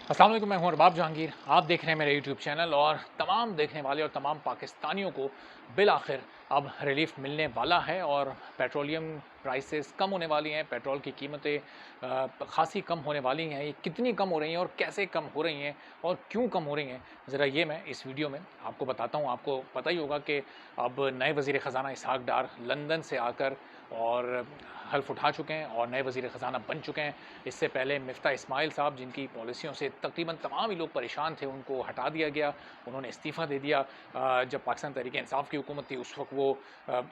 अस्सलाम वालेकुम, मैं हूं अरबाब जहांगीर। आप देख रहे हैं मेरा यूट्यूब चैनल और तमाम देखने वाले और तमाम पाकिस्तानियों को बिल आखिर अब रिलीफ मिलने वाला है और पेट्रोलियम प्राइसेस कम होने वाली हैं। पेट्रोल की कीमतें खासी कम होने वाली हैं। ये कितनी कम हो रही हैं और कैसे कम हो रही हैं और क्यों कम हो रही हैं, ज़रा ये मैं इस वीडियो में आपको बताता हूँ। आपको पता ही होगा कि अब नए वज़ीर ख़ज़ाना इसहाक़ डार लंदन से आकर और हल्फ उठा चुके हैं और नए वज़ीर ख़ज़ाना बन चुके हैं। इससे पहले मिफ्ता इस्माइल साहब, जिनकी पॉलिसियों से तकरीबन तमाम ही लोग परेशान थे, उनको हटा दिया गया, उन्होंने इस्तीफ़ा दे दिया। जब पाकिस्तान तहरीक-ए-इंसाफ़ की हुकूमत थी उस वक्त वो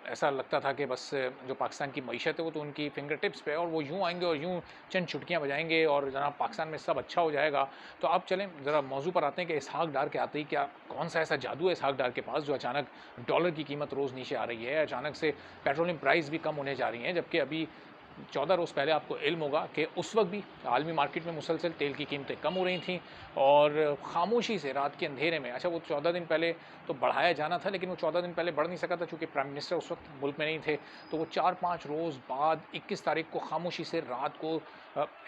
ऐसा लगता था कि बस जो पाकिस्तान की मईशत है वो तो उनकी फिंगर टिप्स पे है और वो यूँ आएंगे और यूँ चंद चुटकियाँ बजाएंगे और जनाब पाकिस्तान में सब अच्छा हो जाएगा। तो अब चलें ज़रा मौजू पर आते हैं कि इसहाक़ डार के आते ही क्या कौन सा ऐसा जादू है इसहाक़ डार के पास जो अचानक डॉलर की कीमत रोज़ नीचे आ रही है, अचानक से पेट्रोलियम प्राइस भी कम होने जा रही हैं, जबकि अभी 14 रोज़ पहले आपको इल्म होगा कि उस वक्त भी आलमी मार्केट में मुसलसल तेल की कीमतें कम हो रही थी और खामोशी से रात के अंधेरे में, अच्छा वो 14 दिन पहले तो बढ़ाया जाना था लेकिन वो 14 दिन पहले बढ़ नहीं सका था चूँकि प्राइम मिनिस्टर उस वक्त मुल्क में नहीं थे। तो वो 4-5 रोज़ बाद 21 तारीख को खामोशी से रात को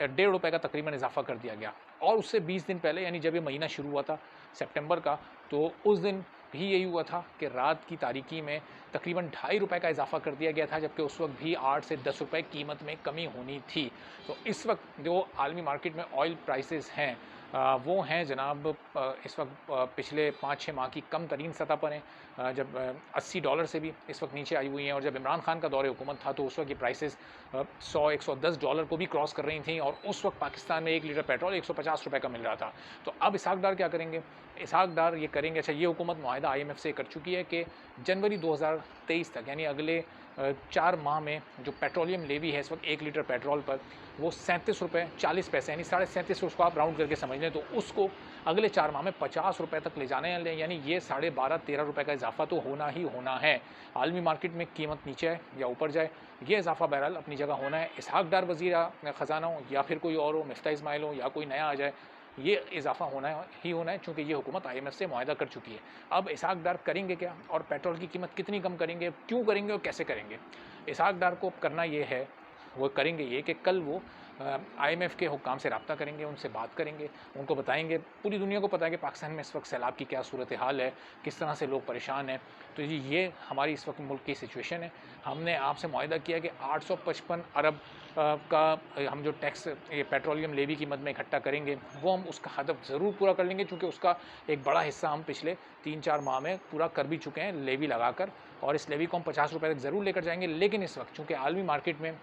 ₹1.5 का तकरीबन इजाफा कर दिया गया और उससे 20 दिन पहले यानी जब ये महीना शुरू हुआ था सितंबर का, तो उस दिन भी यही हुआ था कि रात की तारीकी में तकरीबन ₹2.5 का इजाफा कर दिया गया था, जबकि उस वक्त भी 8 से 10 रुपए कीमत में कमी होनी थी। तो इस वक्त जो आलमी मार्केट में ऑयल प्राइसेस हैं वो हैं जनाब इस वक्त पिछले 5-6 माह की कम तरीन सतह पर हैं। जब $80 से भी इस वक्त नीचे आई हुई हैं और जब इमरान खान का दौरे हुकूमत था तो उस वक्त ये प्राइसेस $100-110 को भी क्रॉस कर रही थी और उस वक्त पाकिस्तान में 1 लीटर पेट्रोल ₹150 का मिल रहा था। तो अब इसहाक़ डार क्या करेंगे? इसहाक़ डार ये करेंगे, अच्छा ये हुकूमत मुआहिदा IMF से कर चुकी है कि जनवरी 2023 तक यानी अगले 4 माह में जो पेट्रोलियम लेवी है इस वक्त 1 लीटर पेट्रोल पर वो ₹37.40 यानी 37.5 उसको आप राउंड करके समझ लें, तो उसको अगले 4 माह में ₹50 तक ले जाने हैं, यानी ये 12.5-13 का इजाफा तो होना ही होना है। आलमी मार्केट में कीमत नीचे आए या ऊपर जाए, ये इजाफा बहरहाल अपनी जगह होना है। इसहाक़ डार वज़ीर ख़ज़ाना हो या फिर कोई और हो, मिफ्ता इस्माइल हो या कोई नया आ जाए, ये इजाफा होना ही होना है चूँकि ये हुकूमत IMF से मुआहिदा कर चुकी है। अब इसहाक़ डार करेंगे क्या और पेट्रोल की कीमत कितनी कम करेंगे, क्यों करेंगे और कैसे करेंगे? इसहाक़ डार को करना ये है, वो करेंगे ये कि कल वो IMF के हुक्काम से रब्ता करेंगे, उनसे बात करेंगे, उनको बताएँगे, पूरी दुनिया को पता है कि पाकिस्तान में इस वक्त सैलाब की क्या सूरत हाल है, किस तरह से लोग परेशान हैं। तो जी ये हमारी इस वक्त मुल्क की सिचुएशन है। हमने आपसे मुआहिदा किया कि 855 अरब का हम जो टैक्स ये पेट्रोलियम लेवी की मद में इकट्ठा करेंगे, वो हम उसका हदफ ज़रूर पूरा कर लेंगे चूँकि उसका एक बड़ा हिस्सा हम पिछले 3-4 माह में पूरा कर भी चुके हैं लेवी लगाकर और इस लेवी को हम ₹50 तक ज़रूर लेकर जाएँगे। लेकिन इस वक्त चूँकि आलमी मार्केट में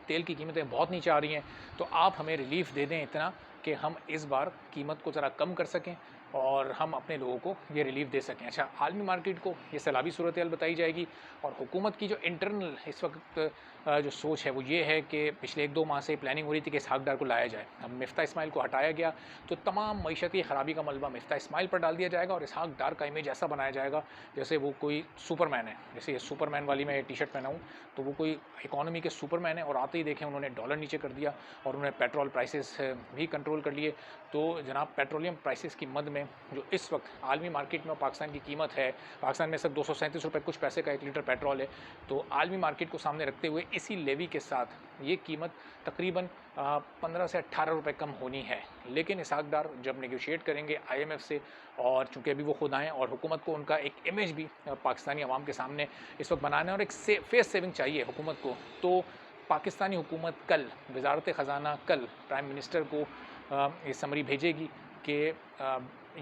तेल की कीमतें बहुत नीचे आ रही हैं, तो आप हमें रिलीफ़ दे दें इतना कि हम इस बार कीमत को ज़रा कम कर सकें और हम अपने लोगों को ये रिलीफ़ दे सकें। अच्छा, आलमी मार्केट को ये सैलाबी सूरत हाल बताई जाएगी और हुकूमत की जो इंटरनल इस वक्त जो सोच है वो ये है कि पिछले 1-2 माह से प्लानिंग हो रही थी कि इसहाक़ डार को लाया जाए। अब मिफ्ता इस्माइल को हटाया गया तो तमाम मईशती ख़राबी का मलबा मिफ्ता इस्माइल पर डाल दिया जाएगा और इसहाक़ डार का इमेज ऐसा बनाया जाएगा जैसे वो कोई सुपरमैन है। जैसे ये सुपरमैन वाली मैं टी-शर्ट पहना हूँ, तो वो कोई इकॉनमी के सुपरमैन है और आते ही देखें उन्होंने डॉलर नीचे कर दिया और उन्होंने पेट्रोल प्राइसेस भी कंट्रोल कर लिए। तो जनाब पेट्रोलियम प्राइसेस की मद में जो इस वक्त आलमी मार्केट में पाकिस्तान की कीमत है, पाकिस्तान में सिर्फ ₹237 कुछ पैसे का 1 लीटर पेट्रोल है, तो आलमी मार्केट को सामने रखते हुए इसी लेवी के साथ ये कीमत तकरीबन 15 से ₹18 कम होनी है। लेकिन इसहाक़ डार जब नेगोशिएट करेंगे IMF से और चूँकि अभी वो खुद आएँ और हुकूमत को उनका एक इमेज भी पाकिस्तानी अवाम के सामने इस वक्त बनाना है और एक फेस सेविंग चाहिए हुकूमत को, तो पाकिस्तानी हुकूमत कल वज़ारत ख़ज़ाना कल प्राइम मिनिस्टर को ये समरी भेजेगी कि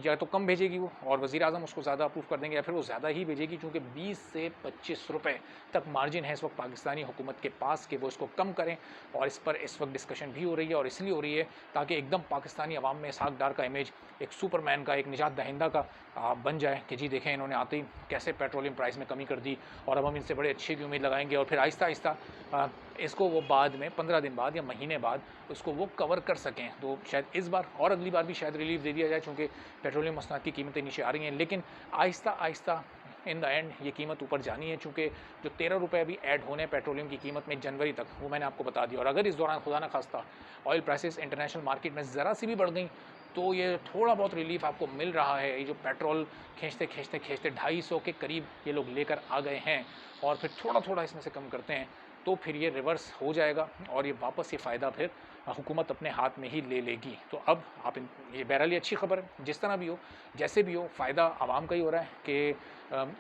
या तो कम भेजेगी वो और वज़ीर-ए-आज़म उसको ज़्यादा अप्रूव कर देंगे या फिर वो ज़्यादा ही भेजेगी क्योंकि 20 से ₹25 तक मार्जिन है इस वक्त पाकिस्तानी हुकूमत के पास कि वो इसको कम करें और इस पर इस वक्त डिस्कशन भी हो रही है और इसलिए हो रही है ताकि एकदम पाकिस्तानी अवाम में इसहाक़ डार का इमेज एक सुपरमैन का, एक निजात दहिंदा का बन जाए कि जी देखें इन्होंने आते ही कैसे पेट्रोलियम प्राइस में कमी कर दी और अब हम इनसे बड़े अच्छे की उम्मीद लगाएंगे और फिर आहिस्ता-आहिस्ता इसको वो बाद में 15 दिन बाद या महीने बाद उसको वो कवर कर सकें। तो शायद इस बार और अगली बार भी शायद रिलीफ दे दिया जाए चूँकि पेट्रोलियम मसनूआत की कीमतें नीचे आ रही हैं, लेकिन आहिस्ता-आहिस्ता इन द एंड ये कीमत ऊपर जानी है चूँकि जो ₹13 अभी ऐड होने हैं पेट्रोलियम की कीमत में जनवरी तक, वो मैंने आपको बता दिया और अगर इस दौरान खुदा न खास्ता ऑयल प्राइसेस इंटरनेशनल मार्केट में ज़रा सी भी बढ़ गई तो ये थोड़ा बहुत रिलीफ आपको मिल रहा है। ये जो पेट्रोल खींचते 250 के करीब ये लोग लेकर आ गए हैं और फिर थोड़ा-थोड़ा इसमें से कम करते हैं तो फिर ये रिवर्स हो जाएगा और ये वापस ये फ़ायदा फिर हुकूमत अपने हाथ में ही ले लेगी। तो अब आप ये बहरहाल अच्छी खबर है, जिस तरह भी हो, जैसे भी हो, फ़ायदा आवाम का ही हो रहा है कि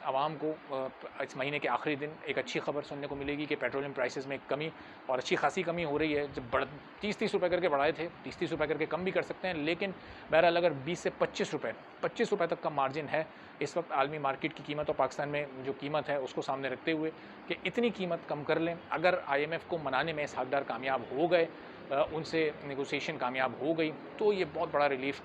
आवाम को इस महीने के आखिरी दिन एक अच्छी खबर सुनने को मिलेगी कि पेट्रोलियम प्राइसेस में कमी, और अच्छी खासी कमी हो रही है। जब 30-30 रुपये करके बढ़ाए थे, 30-30 रुपये करके कम भी कर सकते हैं, लेकिन बहरहाल अगर 20 से 25 रुपये तक का मार्जिन है इस वक्त आलमी मार्केट की कीमत और पाकिस्तान में जो कीमत है उसको सामने रखते हुए कि इतनी कीमत कम कर लें। अगर IMF को मनाने में इसहाक डार कामयाब हो गए, उनसे नेगोशिएशन कामयाब हो गई, तो ये बहुत बड़ा रिलीफ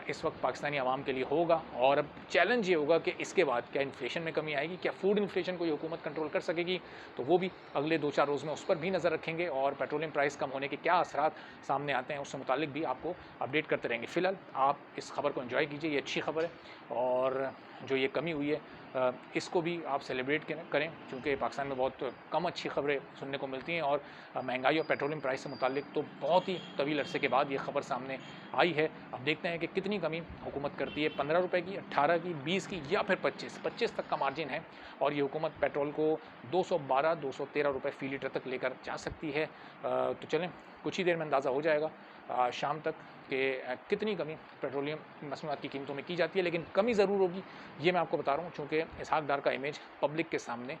इस वक्त पाकिस्तानी आवाम के लिए होगा। और अब चैलेंज ये होगा कि इसके बाद क्या इन्फ्लेशन में कमी आएगी, क्या फूड इन्फ्लेशन को ये हुकूमत कंट्रोल कर सकेगी, तो वो भी अगले 2-4 रोज़ में उस पर भी नज़र रखेंगे, और पेट्रोलियम प्राइस कम होने के क्या असरात सामने आते हैं उससे मुतालिक भी आपको अपडेट करते रहेंगे। फ़िलहाल आप इस खबर को एंजॉय कीजिए, ये अच्छी खबर है, और जो ये कमी हुई है इसको भी आप सेलिब्रेट करें, क्योंकि पाकिस्तान में बहुत कम अच्छी खबरें सुनने को मिलती हैं, और महंगाई और पेट्रोलियम प्राइस से मुतालिक तो बहुत ही तवील अरसे के बाद ये खबर सामने आई है। अब देखते हैं कि कितनी कमी हुकूमत करती है, 15 रुपये की, 18 की, 20 की, या फिर 25 तक का मार्जिन है, और ये हुकूमत पेट्रोल को 212-213 रुपये फ़ी लीटर तक लेकर जा सकती है। तो चलें, कुछ ही देर में अंदाज़ा हो जाएगा शाम तक कि कितनी कमी पेट्रोलियम मसनूआत की कीमतों में की जाती है, लेकिन कमी ज़रूर होगी, ये मैं आपको बता रहा हूँ, चूँकि इसहाक डार का इमेज पब्लिक के सामने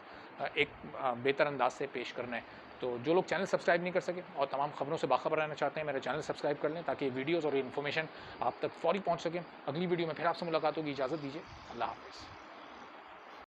एक बेहतर अंदाज से पेश करना है। तो जो लोग चैनल सब्सक्राइब नहीं कर सके और तमाम खबरों से बाखबर रहना चाहते हैं, मेरा चैनल सब्सक्राइब कर लें, ताकि वीडियोज़ और इन्फॉर्मेशन आप तक फ़ौरी पहुँच सकें। अगली वीडियो में फिर आपसे मुलाकात होगी, इजाज़त दीजिए, अल्लाह हाफ़िज़।